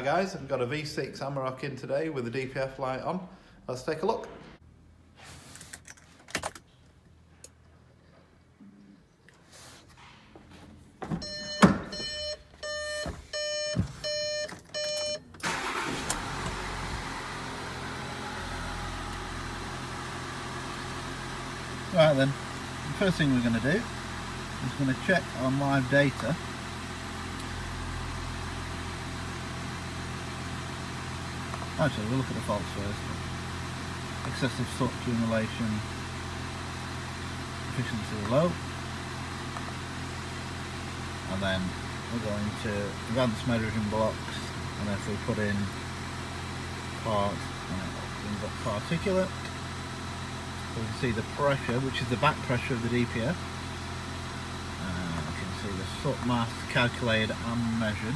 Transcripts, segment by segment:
Hi guys, I've got a V6 Amarok in today with the DPF light on. Let's take a look. Right then, the first thing we're going to do is going to check on live data. Actually, we'll look at the faults first. Excessive soot accumulation, efficiency low, and then we're going to advanced measuring blocks, and if we put in part, things like particulate, so we can see the pressure, which is the back pressure of the DPF. We can see the soot mass calculated and measured,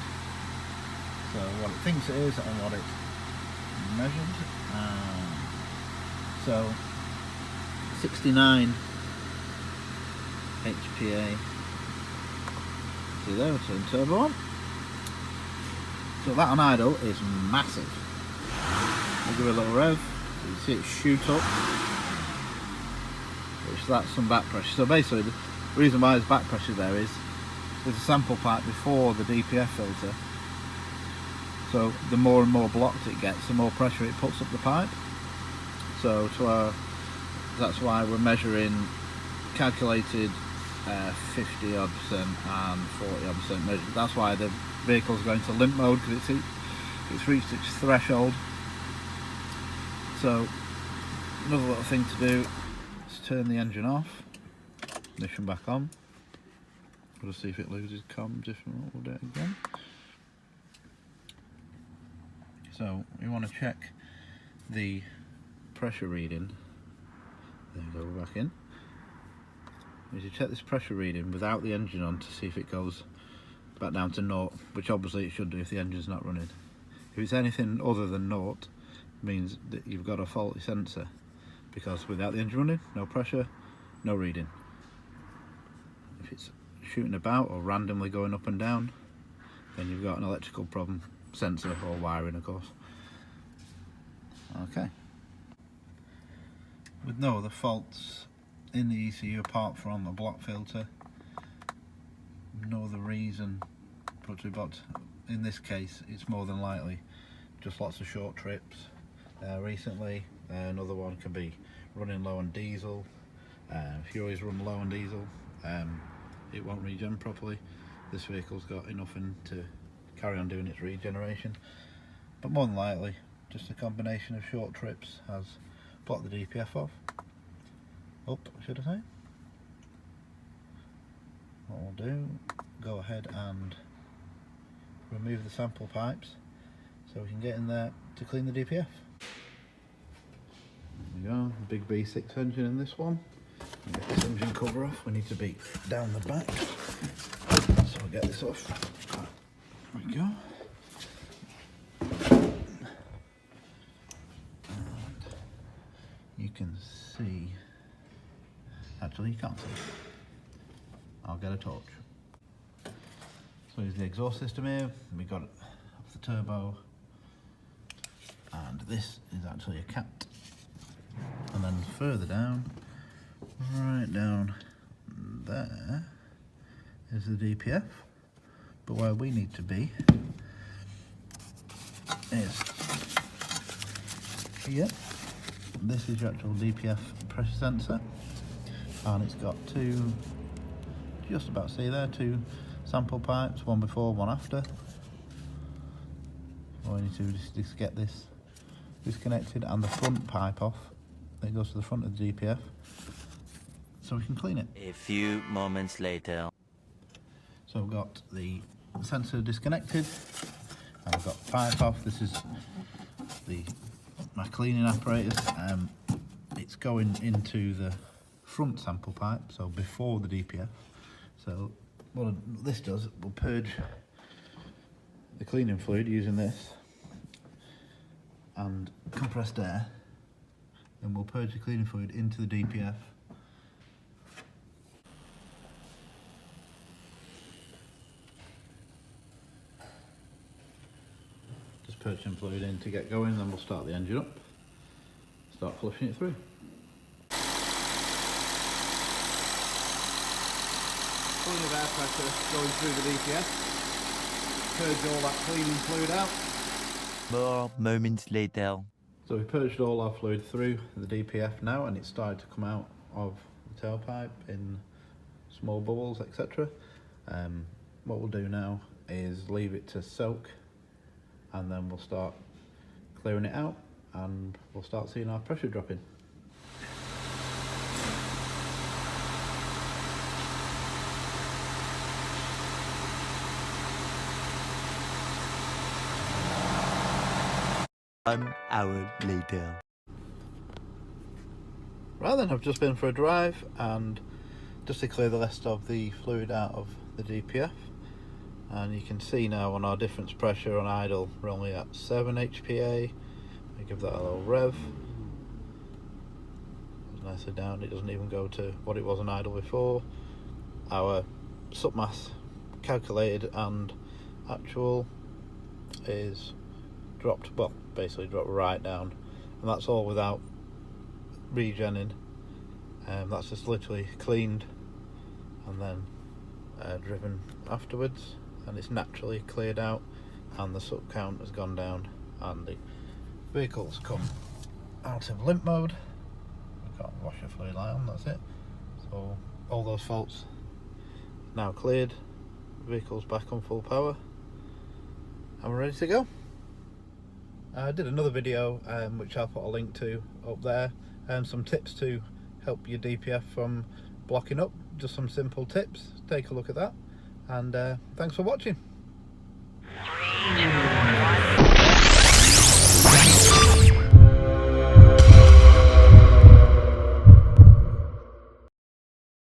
so what it thinks it is and what it's measured. So 69 HPA. See there, we're turning turbo on. So that on idle is massive. We'll give it a little rev. You can see it shoot up, which that's some back pressure. So basically the reason why there's back pressure there is there's a sample pipe before the DPF filter. So the more and more blocked it gets, the more pressure it puts up the pipe. So that's why we're measuring calculated 50 odd percent and 40 odd percent measured. That's why the vehicle's going to limp mode, because it's reached its threshold. So another little thing to do is turn the engine off, ignition back on. We'll see if it loses comms. If not, we'll do it again. So we want to check the pressure reading. There we go, we're back in. We should check this pressure reading without the engine on to see if it goes back down to 0, which obviously it should do if the engine's not running. If it's anything other than 0, it means that you've got a faulty sensor, because without the engine running, no pressure, no reading. If it's shooting about or randomly going up and down, then you've got an electrical problem. Sensor or wiring, of course. Okay. With no other faults in the ECU apart from the block filter, no other reason, but in this case it's more than likely just lots of short trips recently. Another one can be running low on diesel. If you always run low on diesel, it won't regen properly. This vehicle's got enough in to carry on doing its regeneration, but more than likely just a combination of short trips has blocked the DPF off. Up, should I say. What we'll do, go ahead and remove the sample pipes so we can get in there to clean the DPF. There we go, big V6 engine in this one. Get this engine cover off, we need to be down the back, so we'll get this off. There we go. And you can see, actually you can't see. I'll get a torch. So here's the exhaust system here. We got it off the turbo, and this is actually a cat. And then further down, right down there, is the DPF. But where we need to be is here. This is your actual DPF pressure sensor, and it's got two, just about see there, two sample pipes, one before, one after. All we need to do is just get this disconnected and the front pipe off. That goes to the front of the DPF, so we can clean it. A few moments later. So we've got the sensor disconnected, and I've got the pipe off. This is my cleaning apparatus. It's going into the front sample pipe, so before the DPF. So what this does, we'll purge the cleaning fluid using this and compressed air, and we'll purge the cleaning fluid into the DPF. searching fluid in to get going, then we'll start the engine up, start flushing it through. Plenty of air pressure going through the DPF, purge all that cleaning fluid out. More moments later. So we purged all our fluid through the DPF now, and it's started to come out of the tailpipe in small bubbles, etc. What we'll do now is leave it to soak, and then we'll start clearing it out, and we'll start seeing our pressure dropping. An hour later. Right then, I've just been for a drive, and just to clear the rest of the fluid out of the DPF, and you can see now on our difference pressure on idle we're only at 7 HPA. I give that a little rev. It's nicely down, it doesn't even go to what it was on idle before. Our submass calculated and actual is dropped, well, basically dropped right down, and that's all without regenning. That's just literally cleaned and then driven afterwards, and it's naturally cleared out, and the sub count has gone down, and the vehicle's come out of limp mode. We can't wash the fluid light on, that's it. So all those faults now cleared, the vehicle's back on full power, and we're ready to go. I did another video which I'll put a link to up there, and some tips to help your DPF from blocking up, just some simple tips. Take a look at that, and thanks for watching.